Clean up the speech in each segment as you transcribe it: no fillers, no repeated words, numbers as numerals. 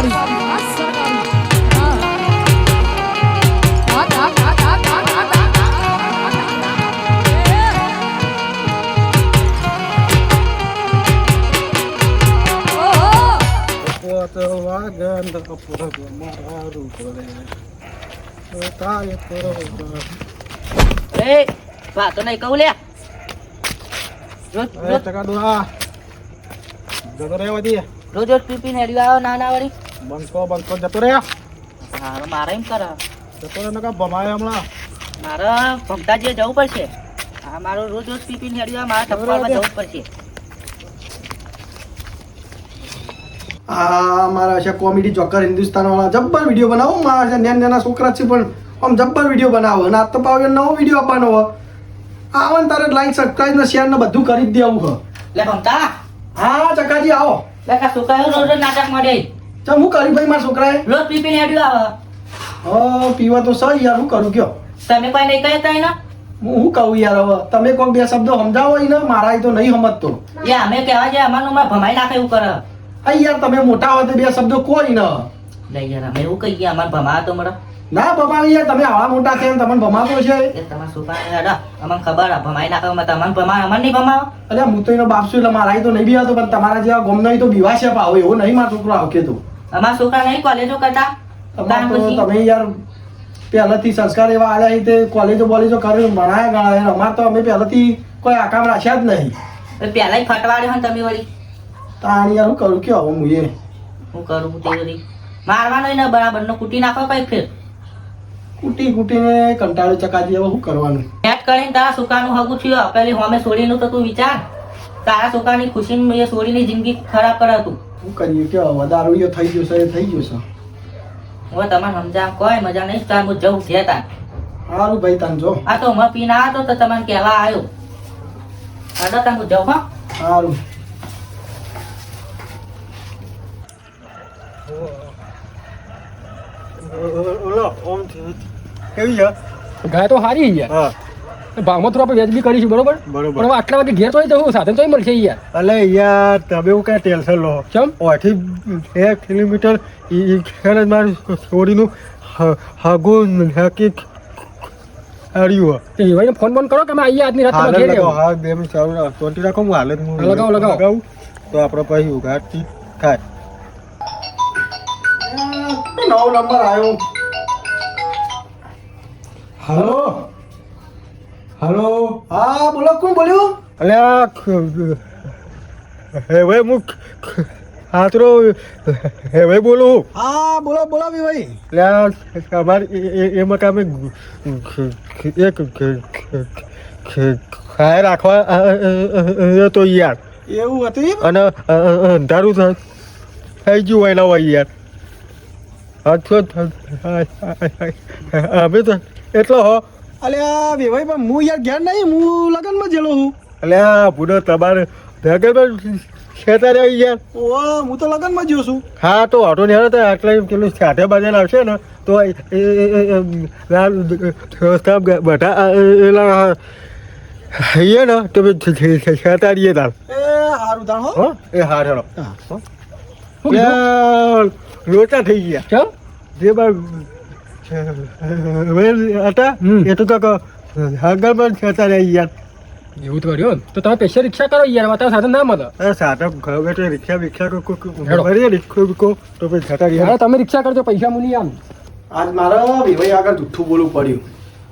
સરકારી વાતો નહીં કહું લે રોજ રોજ પીપી નેડી આવો નાના વાળી બંકો જતો રે મારે એમ કરે જતો રે નકા ભમાય હમણાં મારે ભમતાજીએ જવું પડશે હા મારો રોજ રોજ પીપી નેડી આવે મારે ટપ્પામાં જવું પડશે હા મારા છે કોમેડી જોકર હિન્દુસ્તાન વાળા જબ્બર વિડીયો બનાવો મારા છે નાના છોકરા છે પણ આમ જબ્બર વિડીયો બનાવો અને આજ તો પાવ નવો વિડીયો આપવાનો હો આવન તારે લાઈક સબસ્ક્રાઇબ ને શેર ને બધું કરી જ દેવું હો લે ભમતા હા ચકાજી આવો લે કા સુકાયો રોજ રોજ નાટક મળે ચમ હું કરી ભાઈ મારા છોકરાએ રોજ પીપી નેડી આવે પીવા તો સર યાર હું કરું કયો તમે કોઈ નહીં કહેતા એના હું કહું યાર હવે તમે કોઈ બે શબ્દો સમજાવો ને મારા તો નહીં સમજતો એ અમે કહેવા જાય અમારું માં ભમાઈ નાખે એવું કરે અહીં યાર તમે મોટા હોય તો બે શબ્દો કોઈ ન લે યાર અમે એવું કહીએ અમાર ભમા તો મરા ના ભમાવી યાર તમે આવા મોટા છે તમને ભમાતો છે એ તમારા છોકરાને યાર અમને ખબર આ ભમાઈ નાખે તમને ભમા અમને નહીં ભમાવો અરે હું તો એનો બાપ છું એટલે મારા તો નહીં બીવાતો પણ તમારા જેવા ગોમના તો બીવા છે પાવ એવો નહીં મારો છોકરો આવકે તો અમારા છોકરા નહીં કોલેજો કરતા તમે યાર પહેલાથી સંસ્કાર એવા આવ્યા તે કોલેજો બોલેજો કરે ભણાયા ગણાયા અમારે તો અમે પહેલાથી કોઈ આકામ રાખ્યા જ નહીં પેલા ફટવાડ્યો ને તમે વળી તાણ યાર હું કરું કયો હવે હું એ હું કરું તે વળી મારવાનો ને બરાબર નો કૂટી નાખો કઈ ફેર કૂટીને કંટાળો ચકાજી હવે શું કરવાનું નેટ કરીને તારા છોકરાનું હગું થયું પેલી હોમે છોડીનું તો તું વિચાર તારા છોકરાની ખુશી એ છોડીની જિંદગી ખરાબ કરે તું શું કરીએ કે વધારો થઈ ગયો છે એ થઈ ગયો છે હવે તમારે સમજા કોઈ મજા નહીં તાર હું જવું છે તાર સારું ભાઈ તાન જો આ તો હમણાં પીને આવ્યો તો તમને કહેવા આવ્યો અડો તાર હું જવું હા સારું કેવી છે ગાય તો હારી યાર હા ભાવમાં થોડું આપણે વ્યાજબી કરીશું બરોબર બરોબર. પણ હવે આટલા વાગે ઘેર તો જવું સાધન તો મળશે યાર અલે યાર તમે એવું કઈ ટેન્શન લો ચમ ઓથી 1 કિલોમીટર ખેર મારું છોડીનું હગું નક્કી આવ્યું તે ભાઈને ફોન બોન કરો કે અમે આવીએ આજની રાત તમારે ઘેર રહેવું. હા 2 મિનિટ ચાલુ રાખ તોટી રાખો હું હાલત હું લગાવો. તો આપણે પછી ઉઘાડતી થાય નવો નંબર આવ્યો હલો હલો હા બોલો કોણ બોલ્યું અલ્યા હવે હું હાથરો હવે બોલું હા બોલો બોલો ભાઈ એટલે અમારે એમાં કામે એક ખાય રાખવા તો યાર એવું હતું અને અંધારું થઈ ગયું એના હોય યાર અમે તો એટલો હો અલ્યા વેવાઈ પણ હું યાર ઘેર નહીં હું લગનમાં જેલો છું અલ્યા પૂરો તમારે ભેગર ખેતર આવી યાર ઓ હું તો લગનમાં જ્યો છું હા તો ઓટો ને તો આટલા પેલું સાઠે બાજુ આવશે ને તો બધા એલા હૈયે ને તો ખેતારીએ તાર એ સારું તાર હો એ હાર હેડો લોટા થઈ ગયા ચમ જે બાર હતા એ તો આગળ પણ ખેતા રહી યાર એવું તો કર્યું તો તમે પૈસા રિક્ષા કરો યાર માતા સાધન ના મળે અરે સાધન ઘર બેઠો રિક્ષા રિક્ષા તો પછી ખેતા યાર તમે રિક્ષા કરજો પૈસા મુની આમ આજ મારા વિભાઈ આગળ જુઠ્ઠું બોલવું પડ્યું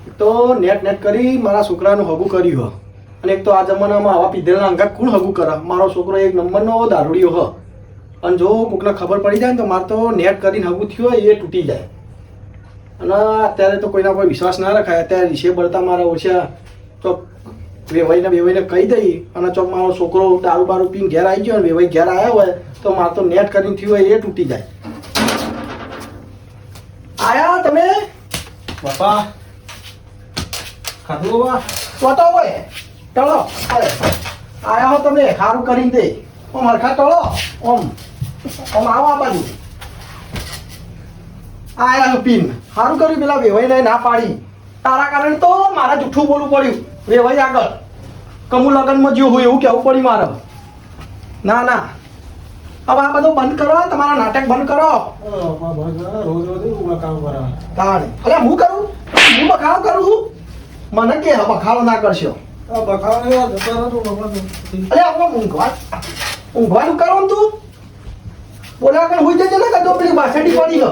એક તો નેટ કરી મારા છોકરાનું હગું કર્યું અને એક તો આ જમાનામાં આવા પીધેલા અંગા કોણ હગું કરે મારો છોકરો એક નંબરનો દારૂડિયો હ અને જો કોકને ખબર પડી જાય ને તો મારે તો નેટ કરીને હગું થયું હોય એ તૂટી જાય અને અત્યારે તો કોઈના પર વિશ્વાસ ના રખાય અત્યારે રીસે બળતા મારા ઓછા ચોક વેવાઈને કહી દઈ અને ચોક મારો છોકરો દારૂ બારૂ પીને ઘેર આવી ગયો ને વેવાઈ ઘેર આવ્યા હોય તો મારે તો નેટ કરીને થયું હોય એ તૂટી જાય આયા તમે બાપા ખાધું બાબા ચોટો હોય ટળો આયા હો તમે સારું કરીને દે ઓમ હરખા ટળો ઓમ આવો આ બાજુ આયા પીન સારું કર્યું પેલા વેવાઈને ના પાડી તારા કારણે તો મારે જૂઠું બોલવું પડ્યું વેવાઈ આગળ કમુ લગનમાં જ્યો હોય એવું કહેવું પડ્યું મારે ના ના હવે આ બધું બંધ કરો, તમારા નાટક બંધ કરો. રોજ રોજ એવું કામ કરે. તાણે અલે હું કરું? હું બખાડો કરું છું? મને કે બખાડો ના કરશો. આ બખાડો યાર જતો રહો તો બાપા. અલે આપણે ઊંઘવાનું કરો ને તું. બોલા કે હુઈ જજે ને કદો પેલી બાસડી પડી હો.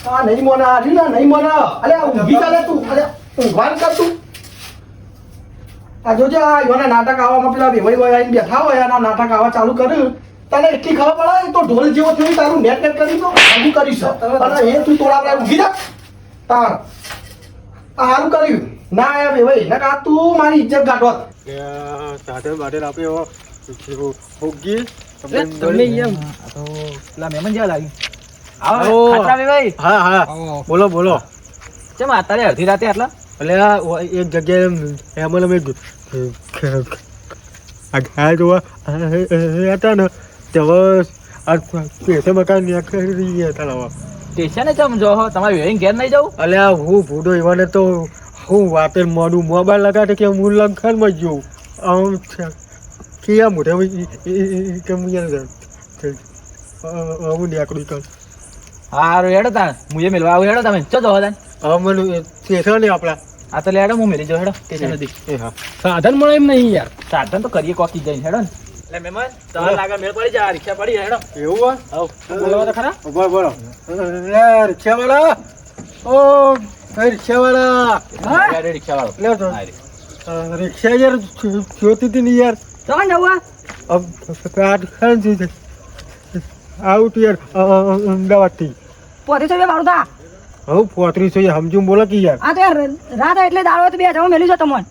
આ નહીં મને આ રીના નહીં મને. અલે આ ઊંઘી ચાલે તું. અલે ઊંઘવાનું કર તું. આ જોજે આ યોના નાટક આવવામાં પેલા વેવાઈ હોય આઈને બેઠા હોય આના નાટક આવા ચાલુ કર્યું. તને એટલી ખબર પડે તો ઢોલ જેવો થયું તારું નેટ નેટ કરી દો આવું કરીશ અને એ તું તોડાવડા ઊંઘી જા તાર આ હારું કર્યું ના આયા વેવાઈ ના કા તું મારી ઇજ્જત ગાઢવા સાધન બાધન આપે હોગી તમને એમ પેલા મહેમાન જેવા લાગી આવો. આવો ખાતરા ભાઈ હા હા બોલો બોલો. ચમ અત્યારે અડધી રાતે આટલા એટલે આ એક જગ્યાએ એમાં અમે આ ઘા જોવા હતા ને તેવા આ પેસે મકાન નીકળી હતા લાવા. સ્ટેશને ચમ જો હો તમારે વેરિંગ ઘેર નહીં જવું અલ્યા હું ભૂડો એવાને તો હું વાતે મોડું મોબાઈલ લગાડે કે હું લંખનમાં જ જોઉં આમ ક્યાં મોઢે કે હું હું નીકળી કર હારું હેડો તાણ મુજે મેલવા આવું હેડો તમે ચો જો તાણ મને સ્ટેશન ને આપણા આ તો લેડો હું મેલી જાઉં હેડો સ્ટેશન નથી એ હા સાધન મળે એમ નહીં યાર. સાધન તો કરીએ કોકી જઈને હેડો ને એટલે મહેમાન તમારે લાગે મેળ પડી જાય રિક્ષા પડી હેડો એવું આવ બોલવા તો ખરા બોલો બોલો રિક્ષાવાળા ઓ રિક્ષાવાળા ગાડી રિક્ષા વાળો લે તો રિક્ષા યાર જોતી હતી ને યાર તો જવું આઉટ યાર અમદાવાદથી પોતે તો ભાડું તા હું 3500 સમજું બોલો કે યાર આ તો યાર રાત એટલે દાડો તો બે જવા મેલી જો તમને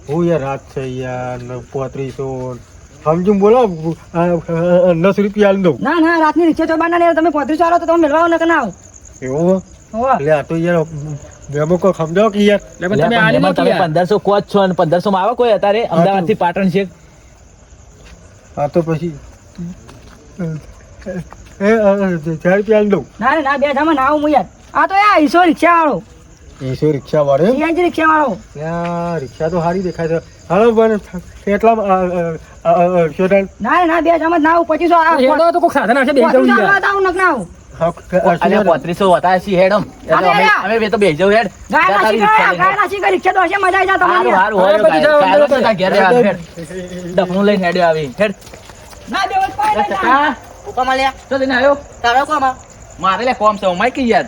હું યાર રાત છે યાર 3500 સમજું બોલો 10 રૂપિયા આલી દઉં ના ના રાતની રિક્ષા તો બાર ના તમે 35 વાળો તો તમે મેળવા આવો ને ના આવો એવું હોવા એટલે આ તો યાર મેમો કો સમજાવો કે યાર એટલે પણ તમે આલી મહેમાન નથી તમે યાર. 1500 કોચ છો અને 1500 માં આવે કોઈ અત્યારે અમદાવાદ થી પાટણ છે આ તો પછી 4 રૂપિયા આલી દઉં ના ના બે જવા ના આવું હું યાર આ તો યાર ઈસો રિક્ષા વાળો એસો રિક્ષા વાળે સીએનજી રિક્ષા વાળો ત્યાં રિક્ષા તો સારી દેખાય છે હાલો પણ કેટલા શોધાન ના ના બે જવા ના આવું 2500 હેડો તો કોક સાધન હશે બેસી જવું યાર. આવું નક ના આવું અને 3500 હતા છે હેડ અમે બે તો બેસી જાવ હેડ ગાય નાસી ગઈ રિક્ષા તો હશે મજા આવી જાય તમારી હારું હારું હવે પછી જાઓ, હારું અંદર હારું ઘેર રહેવા હેડ ડફનું લઈને હેડ્યો આવી હેડ ના બે કોઈ ના હા ઉકા માલ્યા તો તને આવ્યો તારો કોમ મારે લે કોમ છે માઈક યાર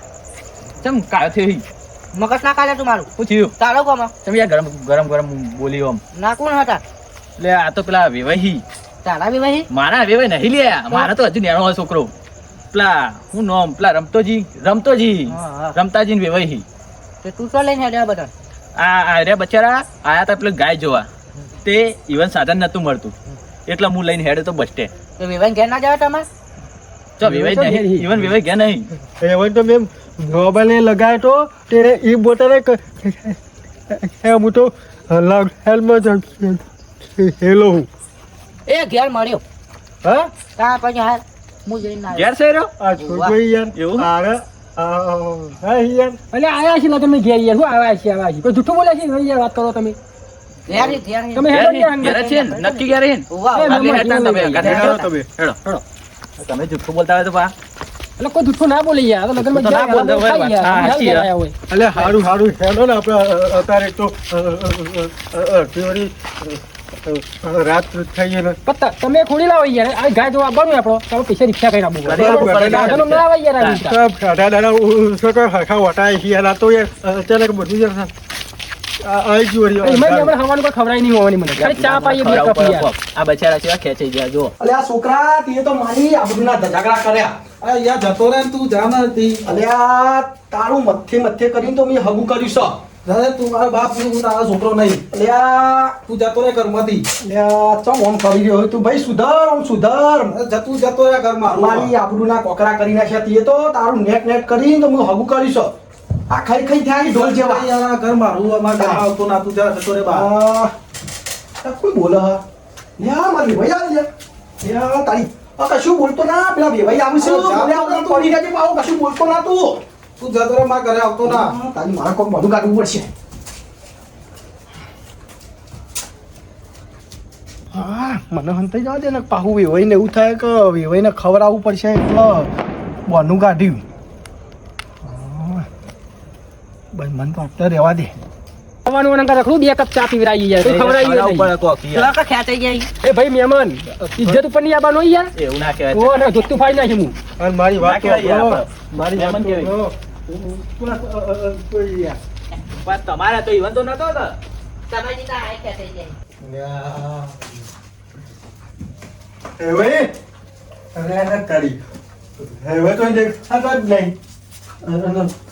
ચમ કાયો થયો મગજ ના કાલે તું મારું પૂછ્યું તારો કોમ તમે યાર ગરમ ગરમ ગરમ બોલી આમ ના કોણ હતા એટલે આ તો પેલા વેવાહી તારા બી ભાઈ મારા વેવાઈ નહીં લ્યા મારા તો હજુ નેણો છોકરો પેલા હું નોમ પેલા રમતોજી હા. રમતાજી ને વેવાહી તે તું તો લઈને હેડ્યા બધા આ રે બચારા આયા તા પેલું ગાય જોવા તે ઇવન સાધન નતું મળતું એટલે હું લઈને હેડ્યો તો બસ સ્ટેન્ડ તો વિવાન ઘેર ના જાવ તમે તો વેવાઈ નહીં ઇવન વેવાઈ ગયા નહીં એવન તો મેં મોબાઈલ લગાવ્યો તો તેરે એ બોતાને હું તો હેલ્મેટ હેલો હું એ ઘેર મળ્યો હા તા પછી હાલ હું જઈને ના ઘેર છે રહ્યો આ છોકરો યાર એવું? આરે હા યાર એટલે આયા છે લગન મેં ઘેર યાર શું આવ્યા છે કોઈ જૂઠું બોલે છે યાર વાત કરો તમે ઘેર તમે ઘેર હેડો છે, યાર અંદર. ઘેર જ છે ને? નક્કી ઘેર છે ને? વાહ એ આગળ મમ્મા હેડતા ને તમે, યાર. આગળ હેડો. તમે હેડો. તમે જુઠ્ઠું બોલતા હોય તો પા એટલે કોઈ જૂઠું ના બોલે યાર આ તો લગનમાં તો ના ઘેર બોલતા હોય ખાઈ યાર. વાત. હા, તમે સાચી ઘેર વાત. આયા હોય. એટલે સારું સારું હેલો ને આપણે અત્યારે તો રાત થઈ ગઈ ને પત્તા તમે ખોડી લાવો યાર આ ગાય જોવા આવવાનું આપણો તમે પૈસા રિક્ષા કરીને આપવું અરે, એવું કરે સાધનો ના આવે યાર આવી રીતે. દાદા દાદા હરખા વટાય છે યાર આ તો યાર અચાનક બધું યાર આવી ગયું એમાં જ આપણે ખાવાનું કોઈ ખવડાય નહીં હોવાની મને ખાલી ચા પાઈએ બે કપ યાર. આ બચારા છે ખેંચાઈ ગયા જો અલે આ છોકરા તે તો મારી આ બધું ના ઝઘડા કર્યા આ યાર જતો રહે તું જા નથી અલે આ તારું મથે કરીને તો મેં હગું કર્યું છે દાદા તું મારા બાપ હું તારો છોકરો નહીં અલે આ તું જતો રહે ઘરમાંથી અલે આ ચમ ઓમ કરી રહ્યો હોય તું ભાઈ સુધર ઓમ સુધર તું જતો રહે ઘરમાં મારી આબરૂના કોકરા કરી નાખ્યા તે તો તારું નેટ કરીને તો હું હગું કર્યું છે આ ખાઈ થયા ઈ ઢોલ જેવા યાર ઘર મારું અમાર ઘર આવતો ના તું જા જતો રે બા આ કોઈ બોલે હા યા મારી ભાઈ આવી જા યા તારી આ કશું બોલતો ના પેલા ભાઈ આવું છે જા, મને આ પડી રહેજે પાછો કશું બોલતો ના તું તું જતો રે માર ઘરે આવતો ના તારી મારા કોક બધું કાઢવું પડશે હા મને હંતાઈ જવા દે ને પાહુ વેવાઈને એવું થાય કે વેવાઈને ખવડાવવું પડશે એટલે બોનું કાઢ્યું ભાઈ મને તો અત્યારે રહેવા દે આવવાનું મને રખડું 2 કપ ચા પીવરાઈ યાર તો ખવડાવી નહીં. પેલા કા ખેંચાઈ જાય એ ભાઈ મહેમાન ઇજ્જત ઉપર નહીં આવવાનું યાર એવું ના કહેવાય. ઓ ને જોતું ફાઈ નાખી હું અને મારી વાત ના કહેવાય યાર તો આપણે. મારી મહેમાન વાત કહેવાય. તો પણ તમારે તો ઈવન તો નતો ને. તમારી તા આ ખેંચાઈ જાય હવે અરે કરી હવે તો દેખાતો જ નહીં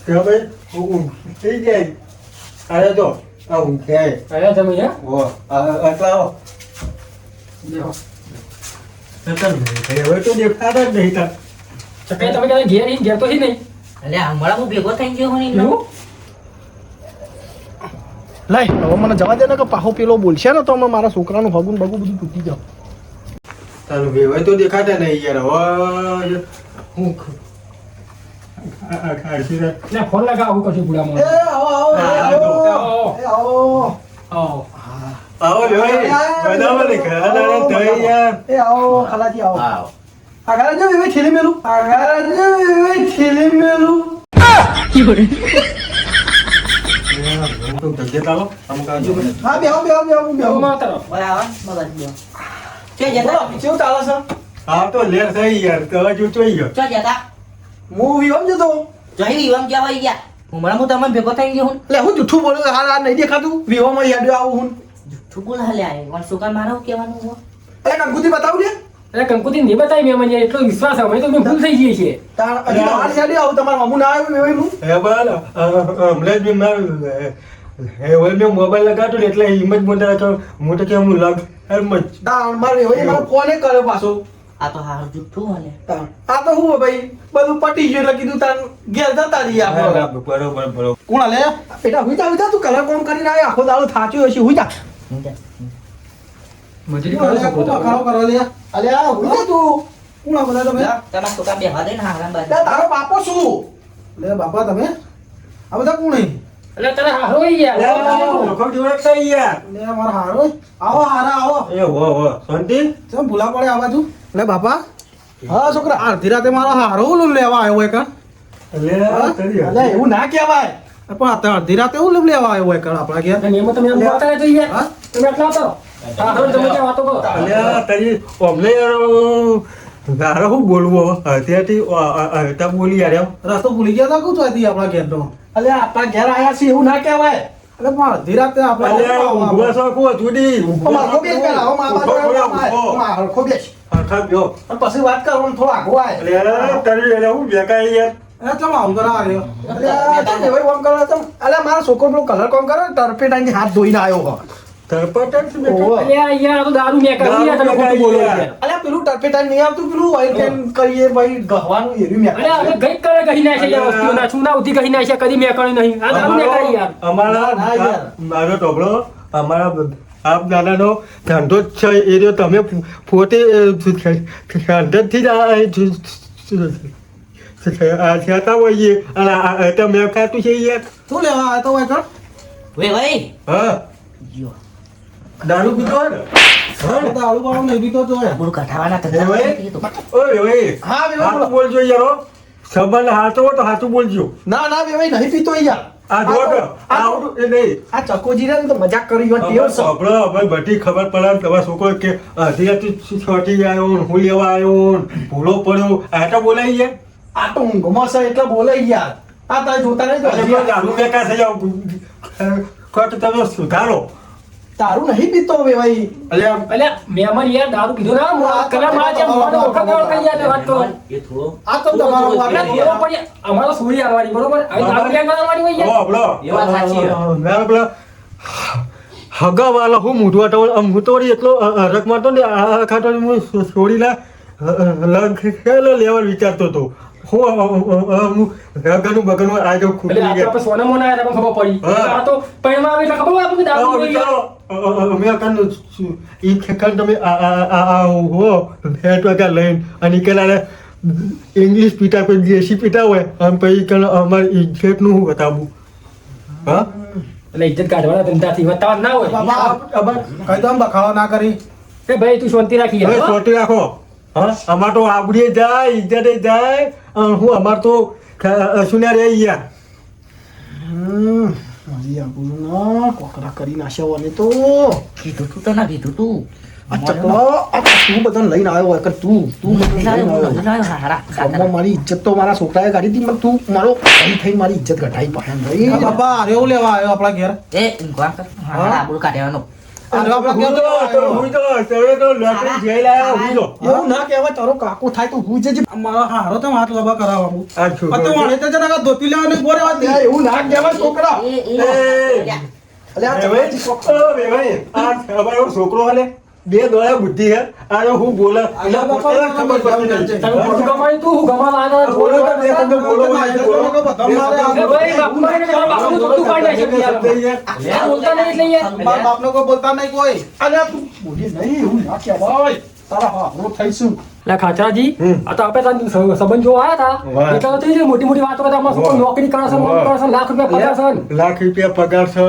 હવે હું થઈ જાય અરે તો આ હું ક્યાંય આયા તમે યાર ઓ આટલા આવો હવે તો દેખાતો જ નહીં તાર કઈ તમે ક્યારે ઘેર ઈ ઘેર તો હી નહીં એટલે હમણાં હું ભેગો થઈ ગયો હું એવું? લઈ હવે મને જવા દે ને કે પાહો પેલો બોલશે ને તો અમે મારા છોકરાનું હગુન બગું બધું તૂટી જાવ તારું વેવાય તો દેખાતા નહીં યાર હવે હું ખાડસી લે ફોન લગાવું કશું બુડા એ મને આવો આવો એ આવો આવો આવો વેવાય બનાવો ને ખાના થઈ યાર એ આવો ખાલાજી આવો હા. આગળ જો વેવાઈ ઠેલી મેલું આગળ જો વેવાઈ ઠેલી મેલું તો ધંધે ચાલો આમ કાજુ હા બેહો બેહો બેહો બેહો માં તારો બરાબર મગજ ગયો ચો જતા બોલો કેવું ચાલે છે હા તો લેર થઈ યાર તો હજુ જોઈ ગયો ચો જતા હું વિવમ જતો જઈ વિવમ જવાઈ ગયા હમણાં હું તમે ભેગો થઈ ગયો હું એટલે હું જૂઠું બોલું હાલ આ નહીં દેખાતું વિવામાં યાદ આવું હું જૂઠું બોલ હાલે આય વન સુકા મારો કહેવાનું હો એટલે કંકુતી બતાવું દે એટલે કંકુતી નહીં બતાવી મહેમાન યાર એટલો વિશ્વાસ આવે તો મેં ભૂલ થઈ ગઈ છે તાર હજી તો હાલ યાદ આવું તમારા મામું ના આવ્યું વેવાઈનું હે બોલ હમણાં જ મેં હે ઓલ મેં મોબાઈલ લગાડતો ને એટલે હિંમત મોટા તો હું તો કે હું લગ એમ જ તાર મારે વેવાઈ મારે ફોને કર્યો પાછો આ તો હાર જૂઠું હાલે તાર આ તો હું ભાઈ બધું પટી ગયું એટલે કીધું તાર ઘેર જતા રહીએ આપણે બરોબર કોણ લે બેટા હુઈ જા તું કલર કોમ કરીને આવ્યો આખો દાડો થાચ્યો હશે હુઈ જા મજૂરી કરો છો પોતા ખારો કરો લે અલે આ હુઈ જા તું કોણ બધા તમે તમારા છોકરા બે હાલે ને હારામ લે બાજુ તારો બાપો શું લે બાપા તમે આ બધા કોણ નહીં એટલે તને હારો યાર લોકો જોડે થઈ યાર લે મારા હારો આવો હારા આવો એ હો શાંતિ ચમ ભૂલા પડે આ બાજુ લે બાપા હા છોકરા અડધી રાતે મારો હારો ઓલું લેવા આવ્યો હોય કાં અલે એવું ના કહેવાય પણ અત્યારે અડધી રાતે એવું લેવા આવ્યો હોય કાં આપણા ઘેર અને એમાં તમે એમ બોલતા રહેજો યાર હા? તમે આટલા હતો હારો તમે ક્યાં વાતો કરો અલ્યા તારી અમને ગારો હું બોલવો અત્યારથી હતા બોલી યાર એમ રસ્તો ભૂલી ગયા તા કું હતી આપણા ઘેરનો અલે આપણા ઘેર આયા છે એવું ના કહેવાય અલે પણ અડધી રાતે અલ્યા ઊંઘવા શોખો જુદી મારો બેસ પેલા આવો મા બાજુ મારો બેસ આખા ગયો અને પછી વાત કરવાનું થોડો આગો આય અલ્યા તારી એટલે હું બેકાઈ યાર એ ચલો આમ કરો આવ્યો અલે તમે ભાઈ કોમ કરો તો અલે મારો છોકરો પેલો કલર કોમ કરે ટરપેટાની હાથ ધોઈને આવ્યો હો તરપટ ઓહો. અલે યાર આ તો દારૂ મેં કર્યું યાર તમે ખોટું બોલો યાર અલે પેલું ટરપેટાઈ નહીં આવતું પેલું ઓઇલ પેન કરીએ ભાઈ ગહવાનું એર્યું મેં અરે આપણે ગઈ કરે કહી નાખે યાર વસ્તુઓના ચૂના ઉધી કહી નાખે કદી મેં કર્યું નહીં આ દારૂ મેં કરી યાર અમારા ના યાર. મારો ટોબળો અમારા આપ દાદાનો ધંધો જ છે એ રહ્યો તમે પોતે ધંધોથી જ આ થતા હોઈએ અને આ તમે ખાતું છે યાર શું લેવા આવ્યો તો ભાઈ વે ભાઈ હા જો દારૂ પીતો હોય ને હા તો આળુ બાળુ નહીં બીતો તો બોલ કઢાવાના એ ધંધા ભાઈ? નથી તો ઓય ઓય હા, બે ભાઈ, હાચું બોલજો યાર હો. સંબંધ હાચો હોય તો હાચું બોલજો ના ના બે ભાઈ નહીં પીતો યાર આ જો તો આવડું એ નહીં આ ચકોજી ને તો મજાક કરી હોય તેવો છે આપણે હવે બધી ખબર પડે ને તમારા છોકરો કે અધિરાથી છોટી આવ્યો ને હું લેવા આવ્યો ને ભૂલો પડ્યો આ તો બોલાઈ ગયા આ તો ઊંઘમાં છે એટલે બોલે યાર આ તારે જોતા નહીં તો અને હજી પેલો દારૂ બેકાર થઈ જાવ ખોટ તમે સુધારો તારું નહીં પીતો બે ભાઈ અલ્યા અલે મહેમાન યાર દારૂ પીધો ના કલા મારા જેમ મોઢો ઓળખા કરો કઈ યાર વાત કરો એ થોડો આ તો તમારો એટલે થોડો પડી અમારો સુરી આવવાની બરોબર હવે દારૂ ક્યાં કરવાની હોય યાર આપણો એ વાત સાચી છે. મેં પેલા હગા વાળા હું મૂઠવા તો હું તો વળી એટલો રક મારતો ને આ ખાતો હું છોડીના લખેલો લેવા વિચારતો હતો હું રગનું બગનું આજે એટલે ખૂટી આપણે ગયા આપણે સોના મોના આયા ખબર પડી હા. આ તો પૈણમાં આવે એટલે ખબર હોય આપણને દારૂ પીધો યાર. અમે કાન ઈ ખેકન તમે આ હો ભેટ વાગ્યા લઈને અને કેલા ઇંગ્લિશ પીતા કોઈ દેશી પીતા હોય આમ પછી કે અમારે ઇજ્જતનું હું બતાવું હા એટલે ઇજ્જત કાઢવાના ધંધાથી બતાવવા ના હોય બાબા કઈ તો આમ બખાડો ના કરી એ ભાઈ તું શાંતિ રાખી હવે યાર, હો? સોટી રાખો. હા અમાર તો આબડીએ જાય ઇજ્જતે જાય હું અમાર તો શું ને રે યાર. મારી આબરૂ ના કોકરા કરી નાખ્યા અને તો કીધું તું તો ના કીધું તું આ ચકલો આ તું બધાને લઈને આવ્યો હોય કે તું બધાને લઈને આવ્યો. ગામમાં મારી ઇજ્જત તો મારા છોકરાએ કાઢી હતી, પણ તું મારો ભાઈ થઈને મારી ઇજ્જત ઘટાઈ પાડે ભાઈ. બાપા અરે એવું લેવા આવ્યો આપણા ઘેર એ ઊંઘવા કર મારા આબરૂ કાઢવાનો અરે આપણા ઘેર લેવા આવ્યો. હું તો તમે તો લોટરી જઈ લાયા હું તો. એવું ના કહેવાય, તારો કાકો થાય તો હું જજે. મારા હારો તો હાથ લબા કરાવવા આ છોકરો. તો વાળે તો જરા ધોતી લેવાની બોરે વાત ત્યાં એવું ના કહેવાય છોકરા. અલ્યા આ ભાઈ, ભાઈ, આ અમારો છોકરો હલે બે દોડા બુદ્ધિ હે આનો હું બોલે અલ્યા બાપા, ખબર પડતી નથી. તમે ખોટું ગમાડ્યું તું, હું ગમાડવાના છો? બોલો તો બે શબ્દ બોલો. એ ભાઈ, બાપુ મારે તારા બાપુનું તો તું કાઢી નાખી યાર. આ બોલતા નહીં એટલે યાર. મારા બાપનો કોઈ બોલતા નહીં કોઈ અલ્યા તું બોલી નહીં, એવું ના કહેવાય. તારા હારો થઈશું. લે ખાચરાજી, હમ. આ તો આપણે તારા સંબંધ જોવા આયા હતા. વાહ. એટલે તો થઈ જાય મોટી મોટી વાતો કરતા અમારા છોકરો વાહ. નોકરી કરે છે, નોકરી કરે છે, લાખ રૂપિયા પગાર છે ને. લાખ રૂપિયા પગાર છે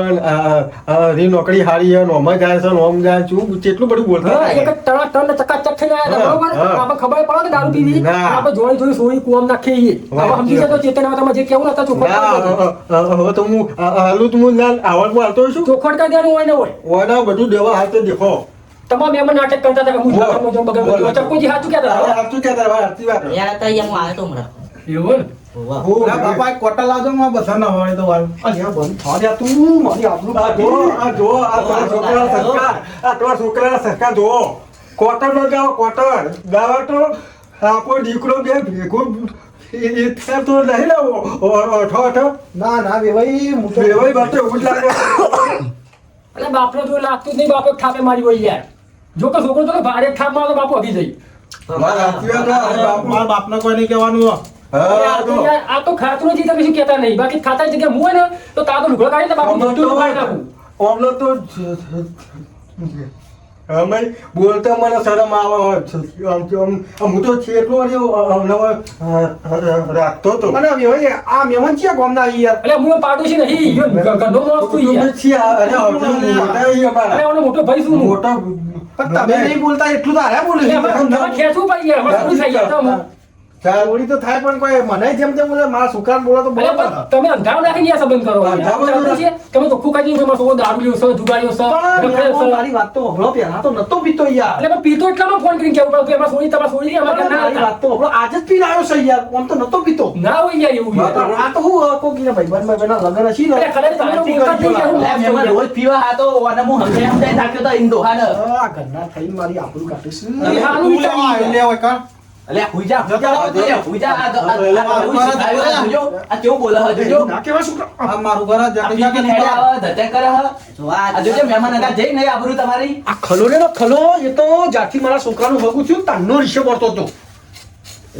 રી નોકરી હારી છે નોમ જાય છે નોમ જાય છે કેટલું બધું બોલતા હા, એક જ ટણા ટન ચકાચક થઈને આયા હતા, હા, બરોબર? હા. આપણે ખબર પડે કે દારૂ પીવી. ના. આપણે જોઈ જોઈ સોળી કુવામાં નાખીએ. વાહ. આપણે સમજી જતો ચેતન આવે તમે જે કેવું નતા ચોખવટ કરી દેવાનું. હવે તો હું હાલું તો હું આવડમાં હાલતો છું ચોખવટ કરી દેવાનું હોય ને હોય. ઓના બધું દેવા હાલ તો દેખો તમામ એમાં નાટક કરતા હતા કે હું જોવામાં જાઉં, બગલ બાજુ. ચક્કુજી સાચું કહેતા હતા, હો? સાચું કહેતા ભાઈ સાચી વાત યાર તો અહીંયા હું આવ્યો તો હમણાં એવું ને? હું અલ્યા બાપા એક કોટા લાવજો માં બધા ના હોય તો વાર અલ્યા બંધ થા લ્યા તું, મારી આબરૂ આ જો આ જો આ તમારા છોકરાના સંસ્કાર આ તમારા છોકરાના સંસ્કાર જો કોટર નો ગાવ કોટર ગાવા તો આપણો દીકરો બે ભેગો એ થાય તો નહીં લાવો અઠો અઠો ના ના વેવાઈ હું તો વેવાઈ બાપે એવું જ લાગે એટલે બાપને જો લાગતું જ નહીં, બાપે ઠાપે મારી હોય યાર. જો કે છોકરો તો ભારે ઠાપ મારો તો બાપુ હગી જઈ. સાચી વાત આ બાપુ. મારા બાપને કોઈ નહીં કહેવાનું હો. આ હા તો યાર, આ તો ખાતરું જી તમે શું કહેતા નહીં, બાકી ખાતાની જગ્યાએ હું હોય ને તો તારો લુગડો કાઢીને બાપુ મોઢું ઉપાડી નાખું. ઓમલો તો અમે બોલતા મને શરમ આવે હું તો છે એટલો રાખતો હતો અને વેવાઈ આ મહેમાન છે ગામના અહીં યાર. એટલે હું પાડોશી નહીં, યો ગંધો માણસ તું યાર. અરે ઓનો મોટો ભાઈ છું હું. મોટા પણ તમે નહીં બોલતા એટલું તો હારે બોલે એટલે અમારે તમારે ખેંચવું પડી યાર, અમારે થોડી થઈ યાર તો હું. થોડી તો થાય, પણ કોઈ મને જેમ તેમ બોલે મારા છોકરાને બોલે તો અરે બોલે પણ તમે અંધારું નાખીને યાર સંબંધ કરો યાર. અંધારું ચાલતું છે? તમે તો ચોખ્ખું કહી દીધું કે મારો છોકરો દારૂ લ્યો છે, જુગારીઓ છે, રખડે છે. મારી વાત તો અભળો, પહેલા તો નતો પીતો યાર. એટલે પણ પીતો એટલામાં ફોન કરીને કેવું પડે એમાં સોળી તમારે સોળી અમારે ના મારી હતા. વાત તો અભળો, આજે જ પીને આવ્યો છે યાર, આમ તો નતો પીતો. ના હોય યાર એવું યાર. આ તો હું કોકીના ભાઈબંધના લગ્ન હશે ને. એટલે ખરેખર તમે તો બોલતા જ નહીં યાર, હું અલ્યા મહેમાન રોજ પીવા આ તો અને હું સમજાય નાખ્યો તો ઇન્દો હા ને આ ઘરના થઈને મારી આબરૂ કાઢીશ. અરે હા. તું લેવા આવ્યો, લે હોય કાં. અલ્યા હુઈજા હુઈજા આ જોજો આ કેવું બોલે હે જોજો ના કહેવાય છોકરા. આ મારું ઘર જ આ જાણી પીપીને હેડે આવે ધતે કરે હે આ જોજો મહેમાન આગળ જઈ નહીં આબરૂ તમારી આ ખલો ને ખલો, એ તો જ્યારથી મારા છોકરાનું ભગું થયું તારનો રીશે પડતો હતો.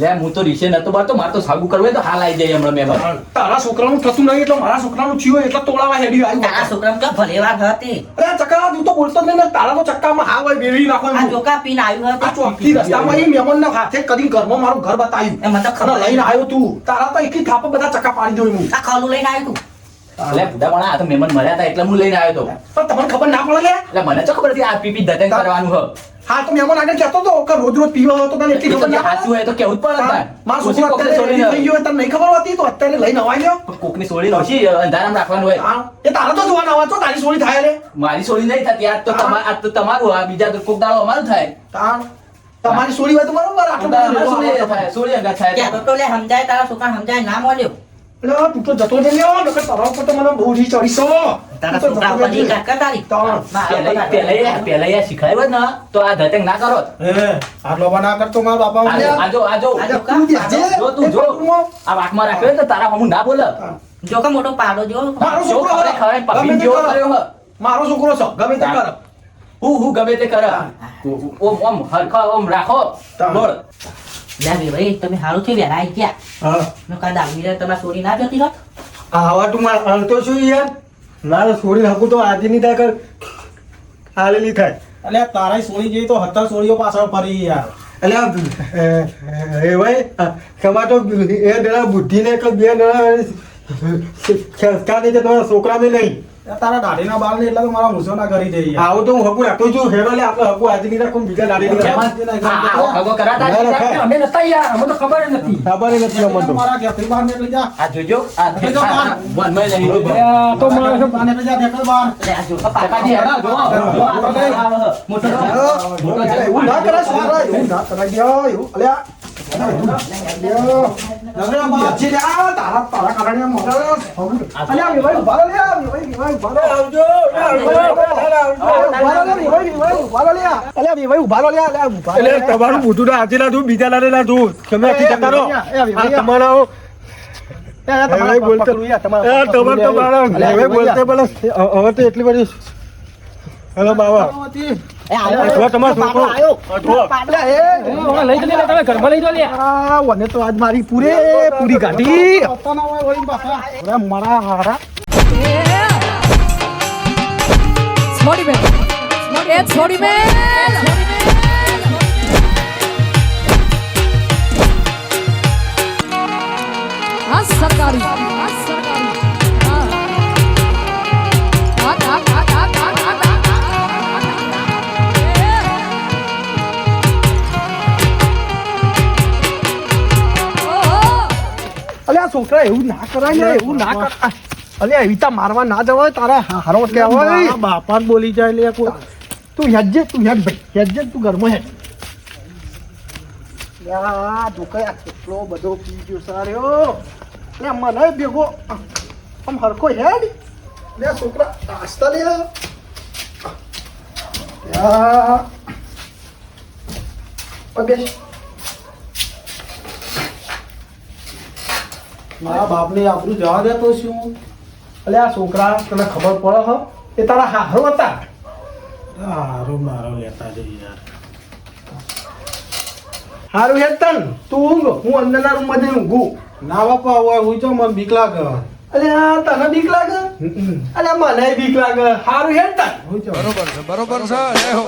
લે હું તો રીશે નતો બારતો મારે તો સાગુ કરવું હોય તો હાલ આવી જાય હમણાં મહેમાન તારા છોકરાનું થતું નહીં એટલે મારા છોકરાનું થયું એટલે તોડાવા હેડ્યું આવ્યું. તારા છોકરાને તો ભલેવાર હતી અરે ચક્કા તું તો બોલતો જ નહીં ને, તારા તો ચક્કામાં હા હોય બેરી નાખો આ એમ. ચોકા પીને આવ્યું આ ચોકથી રસ્તામાં એ મહેમાનના હાથે કરીને ઘરમાં મારું ઘર બતાવ્યું. એ મને તો ખબર અને લઈને આવ્યો તું, તારા તો એકલી થાપે બધા ચક્કા પાડી દઉં હું. આ ખોલું લઈને આવ્યું તું એટલે બુડા પણ આ તો મહેમાન મળ્યા હતા એટલે હું લઈને આવ્યો તો પણ તમને ખબર ના પડે લે. એટલે મને તો ખબર હતી આ પીપી ધતે કરવાનું હે હા તો મહેમાન આગળ કહેતો હતો કે રોજ રોજ પીવા હતો તને એટલી ખબર ના સાચું હોય તો કેવું જ પડે ને મારા ઓછી છોકરો કોકને અત્યારે છોડીને ready થઈ ગયો હોય, તને નહીં ખબર હતી તો અત્યારે લઈને અવાય લ્યો. કોકની સોળી ઓછી અંધારામાં રાખવાનું હોય હા, એ તારા તો જોવાના હોય તો તારી સોળી થાય રે. મારી સોળી નહીં થતી આજ તો આજ તો તમારું આ બીજા તો કોક દાડો અમારું થાય તમારી સોળી હોય તો બરોબર, આટલું બધું અમારી સોળી લેવાનું. થાય સોળી અંગા થાય ત્યાં તો લે સમજાય તારા છોકરા સમજાય ના મળ્યો એટલે તું તો જતો રહી લ્યો, નકર તારા ઉપર તો મને બહુ રી ચડીશો. તારા તું તો છોકરા જતો ઉપર રહેજે. કાકા તારી તાણ. પેલા શીખવાય ને તો આ ધતંગ ના કરો હે આટલો બના કરતો મારા બાપા આજો આજો આજે તું બેસજે. જો તું જો આ વાતમાં રાખ્યો તો તારા હમું ના બોલે જો કે મોટો પાડો જો મારો જો છોકરો ખવડાય ખવડાય પપ્પી ગમે તે જેવો કરે. કર્યો હે. મારો છોકરો છે, ગમે તે કરે. હું ગમે તે કરે ઓમ ઓમ હરખા ઓમ રાખો તાણ. બોલ લે ભાઈ તમે હારું થયું વેરા આવી ગયા હા નકા દાવી તમારે સોરી ના જતી હોત આવા તું હાલતો શું યાર મારે છોડી શકું તો આજે ની થાય કર હાલેલી થાય અલ્યા તારાય સોળી જેવી તો હતા સોળીઓ પાછળ ફરી યાર એટલે એ ભાઈ તમારે તો એ દડા બુદ્ધિ ને કે બે દડા ખેંચતા નહીં તમારા છોકરાને નહીં તારા દાઢીના બાલ ને એટલે તો મારા મૂછો ના કરી દે યાર. આવું તો હું હગું રાખતો છું હેરો લે આપણે હગું આજે નહીં રાખું બીજા દાડી નહીં રાખું. હગો કરાતા જ નથી. અમે નતા યાર અમને તો ખબર જ નથી ખબર ય નથી અમને તો. મારા ઘેરથી બહાર નીકળી જા. આ જોજો આ નીકળી જા બહાર. વનમાં લઈ લો. તો મારે બહાર નીકળી જા, નીકળ બહાર. અરે આ જો કાકાજી હેડો જો મોટો એવું ના કરાય છોકરા, એવું ના કરાય યાર, એવું અલ્યા નગરા બહાર. જે આ તારા કારણે મોઢા અલ્યા વિભાઈ ઉભા રહો લ્યા, વિભાઈ ઉભા રહો. આવજો ઉભા રહો લ્યા, વિભાઈ ઉભા રહો લ્યા. અલ્યા વિભાઈ ઉભા રહો લ્યા, અલ્યા ઉભા રહો એટલે લ્યા. તમારું મોઢું ના આજે ના દઉં બીજા લાડે ના દઉં તમે આખી જતા રહો. આ તમારા હવે બોલતે તમારા હવે બોલતે બોલે હવે તો એટલી બધી હેલો બાબા જો તમારો છોકરો અલ્યા એ લઈ તો લે તમે ઘરમાં લઈ જાઓ લે આ વને તો આજ મારી પૂરી ગાંઠી પત્તા ના હોય હોય પાછા. અરે મારા હારા Sorry man. Sorry man. हाँ सरकारी हाँ અલ્યા છોકરા એવું ના કરાય ને એવું ના કરાય અલ્યા એવી તા મારવા ના જવાય તારા હારો કહેવાય બાપા જ બોલી જાય લે કોઈ. તું હેડજે ભાઈ હેડજે તું ઘરમાં હેડ યા દુકાય કેટલો બધો પી ગયો સાર્યો લે મને ભેગો આમ હરખો હેડ લે છોકરા નાસ્તા લે યા પગે મારા બાપની આબરૂ જવા દે તો શું. અલ્યા છોકરા તને ખબર પડે હ એ તારા હારો હતા હારો મારો લેતા જઈ યાર. હારું હેડ તન તું ઊંઘ હું અંદરના રૂમમાં જઈને ઊંઘું ના બાપા હોય હું તો મને બીક લાગે. અલ્યા તને બીક લાગે અલ્યા મને બીક લાગે હારું હેડ તન હું તો બરોબર છે જય હો